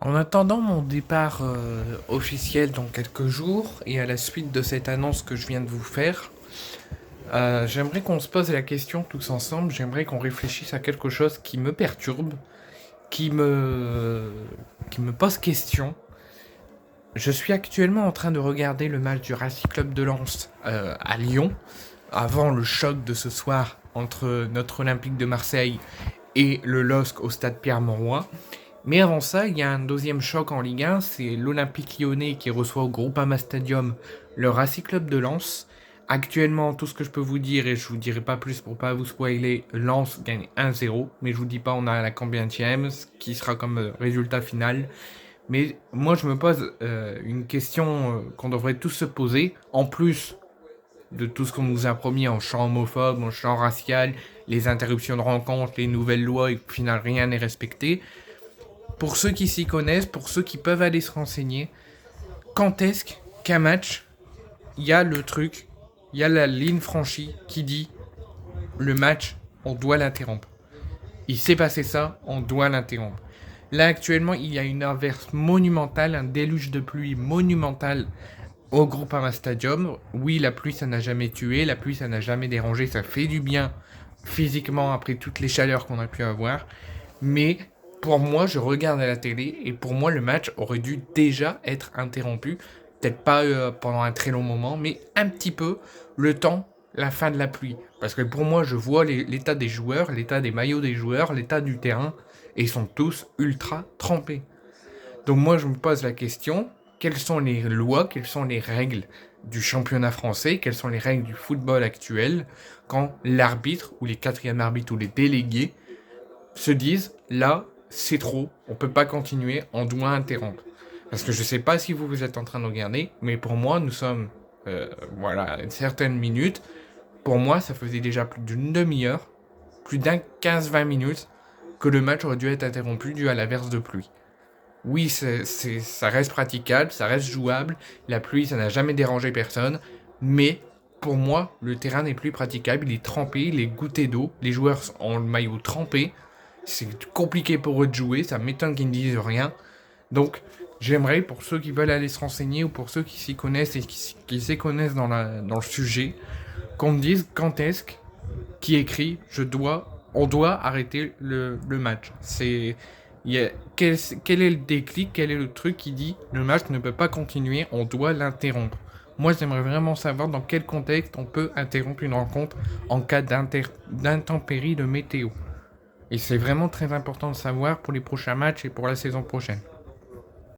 En attendant mon départ officiel dans quelques jours et à la suite de cette annonce que je viens de vous faire, j'aimerais qu'on se pose la question tous ensemble, j'aimerais qu'on réfléchisse à quelque chose qui me perturbe, qui me, qui me pose question. Je suis actuellement en train de regarder le match du Racing Club de Lens à Lyon, avant le choc de ce soir entre notre Olympique de Marseille et le LOSC au stade Pierre-Mauroy. Mais avant ça, il y a un deuxième choc en Ligue 1, c'est l'Olympique Lyonnais qui reçoit au Groupama Stadium le Racing Club de Lens. Actuellement, tout ce que je peux vous dire, et je vous dirai pas plus pour pas vous spoiler, Lens gagne 1-0, mais je vous dis pas on a la combienième, ce qui sera comme résultat final. Mais moi je me pose une question qu'on devrait tous se poser, en plus de tout ce qu'on nous a promis en chant homophobe, en chant racial, les interruptions de rencontres, les nouvelles lois, et au final rien n'est respecté. Pour ceux qui s'y connaissent, pour ceux qui peuvent aller se renseigner, quand est-ce qu'un match, il y a le truc, il y a la ligne franchie qui dit le match, on doit l'interrompre. Il s'est passé ça, on doit l'interrompre. Là actuellement, il y a une averse monumentale, un déluge de pluie monumental au Groupama Stadium. Oui, la pluie ça n'a jamais tué, la pluie ça n'a jamais dérangé, ça fait du bien physiquement après toutes les chaleurs qu'on a pu avoir. Mais pour moi, je regarde à la télé et pour moi, le match aurait dû déjà être interrompu. Peut-être pas pendant un très long moment, mais un petit peu le temps, la fin de la pluie. Parce que pour moi, je vois l'état des joueurs, l'état des maillots des joueurs, l'état du terrain, et ils sont tous ultra trempés. Donc moi, je me pose la question, quelles sont les lois, quelles sont les règles du championnat français, quelles sont les règles du football actuel, quand l'arbitre, ou les quatrièmes arbitres, ou les délégués, se disent, là, c'est trop, on peut pas continuer, on doit interrompre. Parce que je sais pas si vous êtes en train de regarder, mais pour moi, nous sommes, voilà, une certaine minute. Pour moi, ça faisait déjà plus d'une demi-heure, plus d'un 15-20 minutes, que le match aurait dû être interrompu dû à l'averse de pluie. Oui, ça reste praticable, ça reste jouable, la pluie, ça n'a jamais dérangé personne, mais pour moi, le terrain n'est plus praticable, il est trempé, il est goûté d'eau, les joueurs ont le maillot trempé, c'est compliqué pour eux de jouer, ça m'étonne qu'ils ne disent rien. Donc, j'aimerais, pour ceux qui veulent aller se renseigner ou pour ceux qui s'y connaissent et qui s'y connaissent dans le sujet, qu'on me dise quand est-ce qui écrit on doit arrêter le match. Quel est le déclic, quel est le truc qui dit le match ne peut pas continuer, on doit l'interrompre. Moi, j'aimerais vraiment savoir dans quel contexte on peut interrompre une rencontre en cas d'intempérie de météo. Et c'est vraiment très important de savoir pour les prochains matchs et pour la saison prochaine.